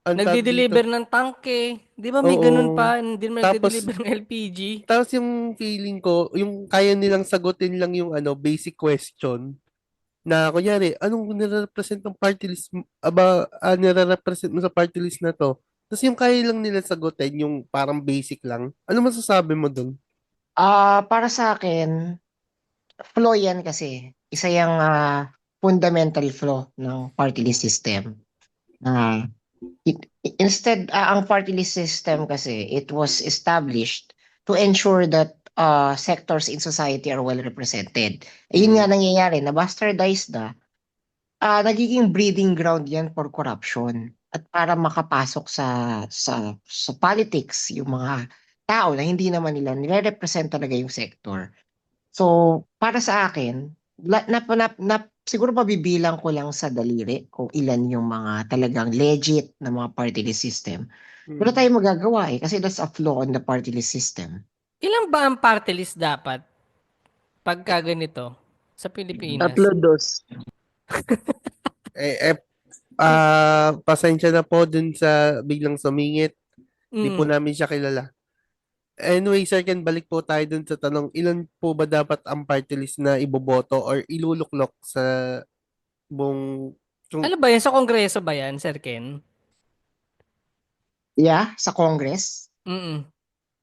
ang tawag dito. nagde-deliver ng tangke. Di ba may ganun Oo. pa? Hindi naman Tapos nagde-deliver ng LPG. Tapos yung feeling ko, yung kaya nilang sagutin lang yung basic question na kunyari, anong nire-represent ng party list nire-represent mo sa party list na to? Tapos yung kaya lang nila sagutin, yung parang basic lang. Ano masasabi mo dun? Para sa akin, flaw yan kasi. Isa yung fundamental flaw ng party list system. Na instead, ang party list system kasi, it was established to ensure that sectors in society are well represented. Yun nga nangyayari, na-bastardized na, nagiging breeding ground yan for corruption. At para makapasok sa politics, yung mga tao na hindi naman nila nire-represent talaga yung sector. So, para sa akin, siguro mabibilang ko lang sa daliri kung ilan yung mga talagang legit na mga party list system. Wala tayong magagawa kasi that's a flaw in the party list system. Ilan ba ang party list dapat pagka ganito sa Pilipinas? 3-2. Pasensya na po dun sa biglang sumingit. Di po Mm. namin siya kilala. Anyway, Sir Ken, balik po tayo dun sa tanong, ilan po ba dapat ang party list na iboboto or iluluklok sa buong Ano ba yan? Sa Kongreso ba yan, Sir Ken? Yeah, sa Congress, Mm.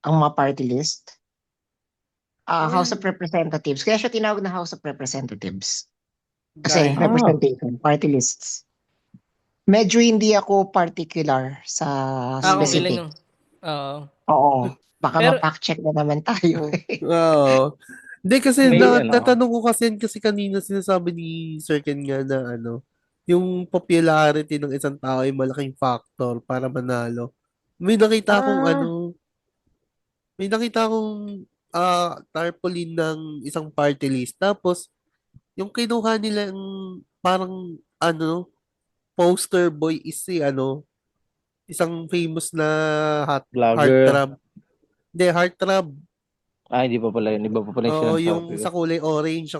ang mga party list. House Uy. of Representatives. Kaya siya tinawag na House of Representatives. Kasi Dahil, representation, party lists. Medyo hindi ako particular sa Kung ilan specific. yung... Oo. Oo. Baka Pero, ma-fact check na naman tayo. oo. Hindi kasi May natanong ko kasi kanina sinasabi ni Sir Ken nga na yung popularity ng isang tao ay malaking factor para manalo. May nakita akong Ah, may nakita akong tarpaulin ng isang party list. Tapos yung kinuha nilang parang poster boy is isang famous na vlogger. heartthrob. Hindi, heartthrob. Hindi pa pala yun. Iba pa pala yung Oo, sinasabi yung ko. sa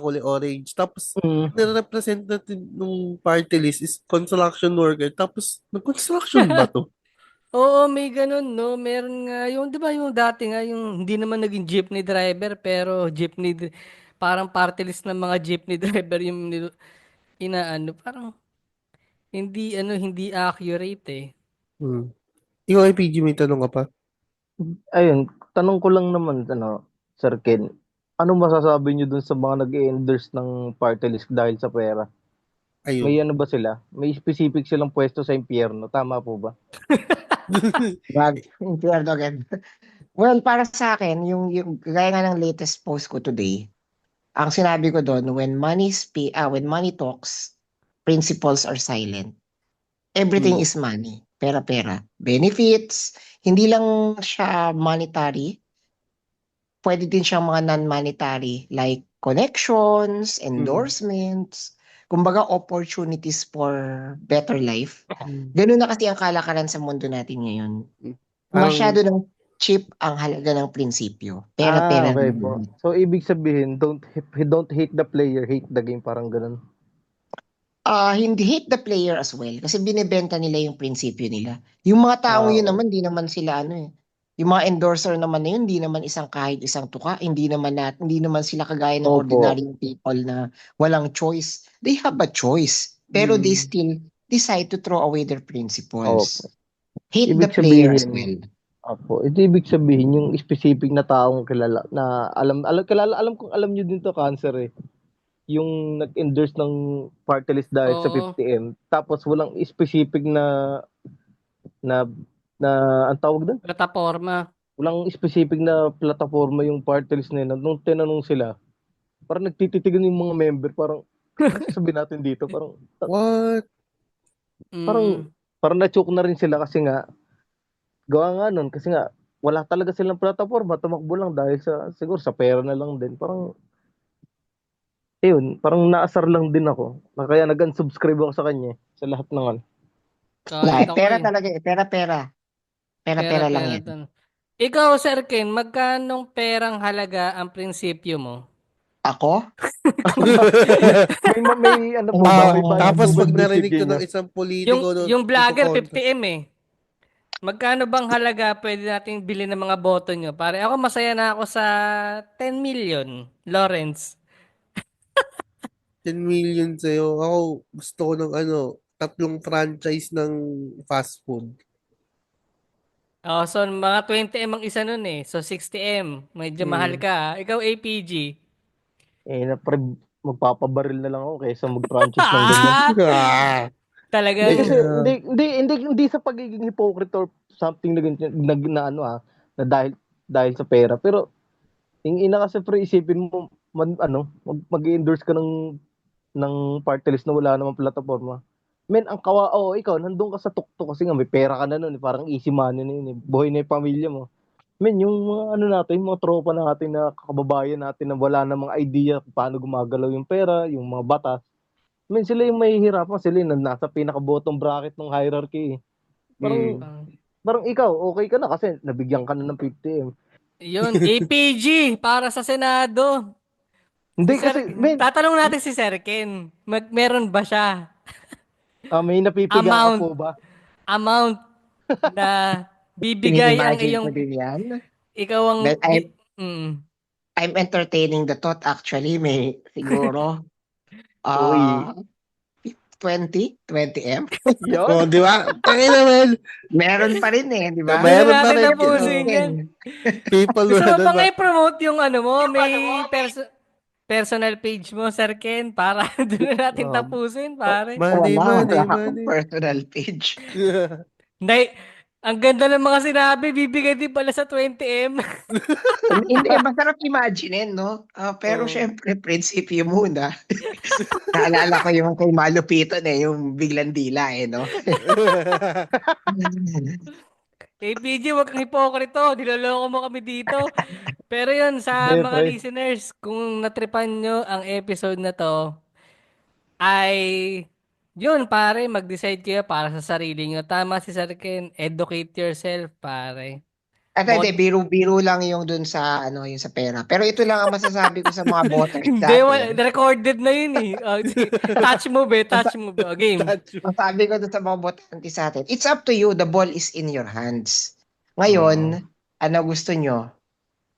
kulay orange. Tapos, Mm. nire-represent natin nung party list is construction worker. Tapos, nag-construction ba to? oo, may ganun, no? Meron nga, yung, di ba yung dati nga, yung hindi naman naging jeepney driver, pero parang party list ng mga jeepney driver yung inaano, parang hindi accurate eh. Hmm. Ikaw, IPG, may tanong ka pa? Ayun, tanong ko lang naman, Sir Ken, ano masasabi niyo dun sa mga nag-endorse ng party list dahil sa pera? Ayun. May ano ba sila? May specific silang pwesto sa impyerno, tama po ba? wag. Impyerno agad. Well, para sa akin, yung gaya nga ng latest post ko today, ang sinabi ko doon, when money talks, principles are silent. Everything Hmm. is money. Pera-pera. Benefits, hindi lang siya monetary, pwede din siyang mga non-monetary like connections, endorsements, kumbaga opportunities for better life. Ganun na kasi ang kalakaran sa mundo natin ngayon. Parang, Masyado ng cheap ang halaga ng prinsipyo. Pera-pera Okay lang po. yun. So, ibig sabihin, don't hate the player, hate the game, parang ganun. Hindi hate the player as well kasi binebenta nila yung prinsipyo nila. Yung mga taong yun Okay. naman, di naman sila yung mga endorser naman na yun, hindi naman kahit isang tuka, hindi naman sila kagaya ng Opo. ordinary people na walang choice. They have a choice, pero they still decide to throw away their principles. Opo. Hate the Ibig player as sabihin, well. Opo. Ito ibig sabihin, yung specific na taong kilala, na alam kong alam nyo din to, Cancer eh. Yung nag-endorse ng party list dahil sa Oo. 50M, tapos walang specific na, na, ang tawag doon? Plataforma. Walang specific na plataforma yung party list na yun. Nung tinanong sila, parang nagtititigan yung mga member, parang, ano sabihin natin dito? what? Parang, Mm. parang na-choke na rin sila kasi nga, gawa nga nun, kasi nga, wala talaga silang plataforma, tumakbo lang dahil siguro sa pera na lang din. Parang, parang naasar lang din ako. Kaya nag-unsubscribe ako sa kanya, sa lahat ng ano. Kahit ako Pera eh. talaga eh. Pera-pera. Pera-pera lang Pera-pera yan. dun. Ikaw, Sir Ken, magkanong perang halaga ang prinsipyo mo? Ako? May ano po ba? May bayad Tapos po ba pag yung narinig prinsipyo to niya? ng isang Yung, politiko, yung vlogger, iko-contra. 50M eh. Magkano bang halaga pwede nating bilhin ng mga boto nyo? Pare, ako masaya na ako sa 10 million, Lawrence. 10 million sa'yo. Ako, gusto ko ng 3 franchise ng fast food. Oh, so mga 20M ang isa nun eh. So 60M. Medyo mahal ka. Ikaw, APG. Magpapabaril na lang ako kaysa mag-franchise ng ganyan. Ah! Ah, Hindi Talagang, kasi hindi sa pagiging hypocrite or something na ganyan, na dahil sa pera. Pero yung ina kasi pre isipin mo mag-endorse ka ng party list na wala namang plataforma. Men, ikaw, nandun ka sa tuktok kasi nga may pera ka na nun, parang easy money na yun, buhay na yung pamilya mo. Men, yung mga natin, mga tropa natin na kababayan natin na wala namang idea kung paano gumagalaw yung pera, yung mga batas. Men, sila yung mahihirapan, sila yung nasa pinaka-bottom bracket ng hierarchy. Parang, parang ikaw, okay ka na kasi nabigyan ka na ng 50M. yun, APG para sa Senado. Hindi kasi, men, Tatanong natin si Sir Ken, meron ba siya may napipiga ka amount po ba? amount na bibigay ang Ini-imagine ko iyong din yan. ikaw ang But mm. I'm entertaining the thought actually. May siguro Uy. 20M. Yun. di ba? Tangin naman. Meron pa rin eh, di ba? Meron pa natin rin. tapusin yan. People Gusto mo doon bang ba? i-promote yung ano mo? May personal page mo, Sir Ken, para doon na natin Um, tapusin, pare. Money, Wala money, akong money. personal page. Hindi, ang ganda ng mga sinabi, bibigay din pala sa 20M. Hindi, masarap imagine, no? Pero Oo. syempre, prinsipyo muna. Naalala ko yung kay Malupiton yung biglang dila no? PG, wag kang hipokrito. Niloloko mo kami dito. Pero yun, sa Hindi, mga pre. listeners, kung natripan nyo ang episode na to, ay, yun, pare, mag-decide kayo para sa sarili nyo. Tama si Sir Ken, educate yourself, pare. At hindi, Bot- biro-biro lang yung dun sa, yung sa pera. Pero ito lang ang masasabi ko sa mga voters Hindi, natin. recorded na yun eh. Oh, sige. Touch move eh, touch move. Oh, game. Ang sabi ko dun sa mga botante sa atin, it's up to you, the ball is in your hands. Ngayon, ano gusto nyo?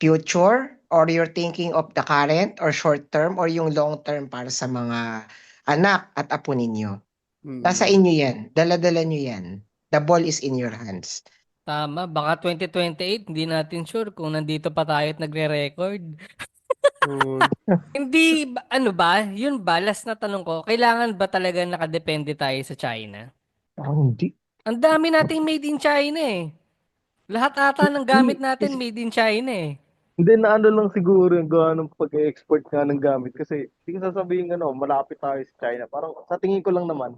Future? Or you're thinking of the current or short term or yung long term para sa mga anak at apo ninyo? Nasa inyo yan. Dala-dala nyo yan. The ball is in your hands. Tama, baka 2028, hindi natin sure kung nandito pa tayo at nagre-record. Hindi, ano ba? Yun ba? Last na tanong ko, kailangan ba talaga nakadepende tayo sa China? Hindi. Ang dami nating made in China eh. Lahat ata ng gamit natin made in China eh. Hindi na ano lang siguro yung gawa ng pag-export nga ng gamit. Kasi hindi ko sasabihin malapit tayo sa China. Parang sa tingin ko lang naman,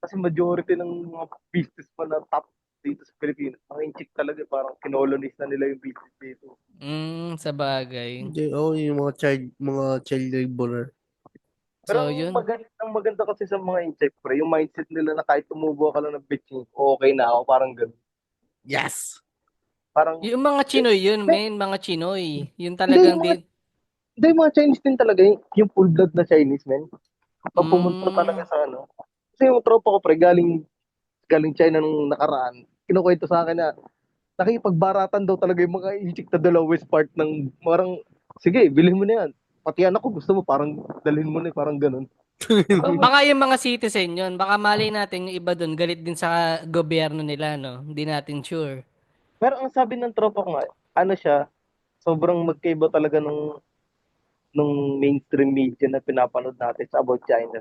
kasi majority ng mga business pa na top dito sa Pilipinas, ang inchik talaga, parang kinolonize na nila yung business dito. Sa bagay. Hindi, yung mga child laborer. Pero So, yun. ang maganda kasi sa mga inchik, pre, yung mindset nila na kahit tumubo ka lang ng bitching, okay na ako, parang gano'n. Yes! Parang, Yung mga Chinoy yun, men. Mga Chinoy. Yun hindi, talagang yung mga Chinese din talaga, yung full blood na Chinese, men. Pag pumunta talaga sa kasi yung tropa ko, pre, galing China nung nakaraan, kinukwento sa akin na nakipagbaratan daw talaga yung mga inchik na dalawang part ng parang, sige, bilhin mo na yan. Pati anak ko gusto mo, parang dalhin mo na, parang ganun. Baka yung mga citizen yun. Baka malay natin yung iba doon, galit din sa gobyerno nila, no? Hindi natin sure. Pero ang sabi ng tropa ko nga, siya, sobrang magkaiba talaga nung mainstream media na pinapanood natin sa about China.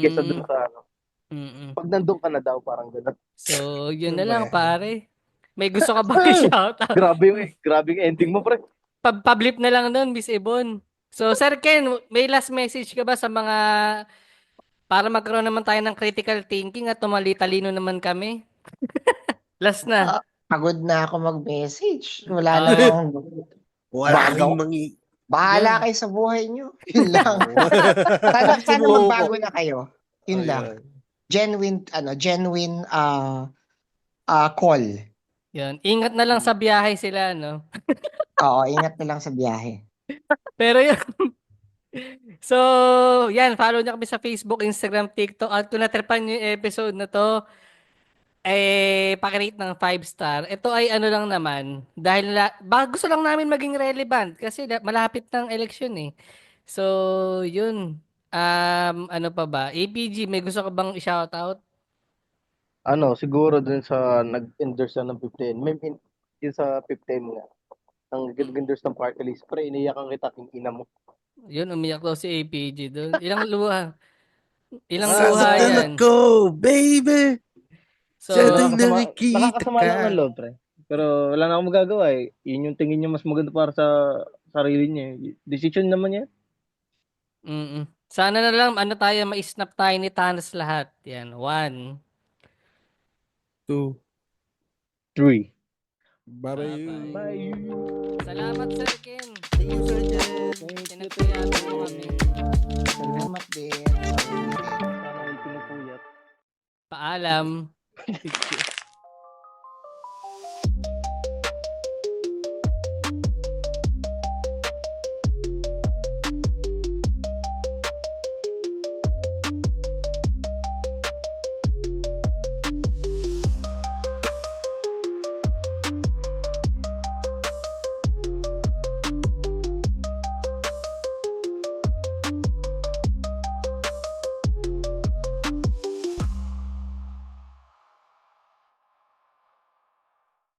Kesa dun sa pag nandun ka na daw, parang gano'n. So, yun na lang, pare. May gusto ka bang i-shoutout? Grabe yung ending mo, pre. Pablip na lang doon, Miss Ibon. So, Sir Ken, may last message ka ba sa mga para magkaroon naman tayo ng critical thinking at tumali-talino naman kami? Last na. Pagod na ako mag-message. Wala namang Wala bago. Bahala kayo sa buhay nyo. Yun lang. sana magbago na kayo. Yun lang. Genuine call. Yun. Ingat na lang sa biyahe sila, no? Oo, ingat na lang sa biyahe. Pero yun. So, yan. Follow nyo kami sa Facebook, Instagram, TikTok. At kung natripan nyo yung episode na to, pakirate ng 5-star. Ito ay ano lang naman. Dahil gusto lang namin maging relevant. Kasi malapit ng election eh. So, yun. Ano pa ba? APG, may gusto ka bang i-shoutout? Siguro dun sa nag-endorse ng 15. Yun sa 15 nga. Ang nag-endorse ng party list. Pre, iniyakan kita king ina mo. Yun, umiyak daw si APG doon. Ilang luha Sasaktan yan. ako, baby! So, Nakakasama lang ng loob, pre. Pero wala na akong magagawa eh. Yun yung tingin niya mas maganda para sa sarili niya. Decision naman niya. Sana na lang, tayo, ma-snap tayo ni Thanos lahat. Yan, 1, 2, 3. Bye-bye. Bye. Salamat, Sir Ken. Thank you, Sir Jen. Pinagpayaban mo kami. Salamat din. Sana yung pinupuyat. Paalam.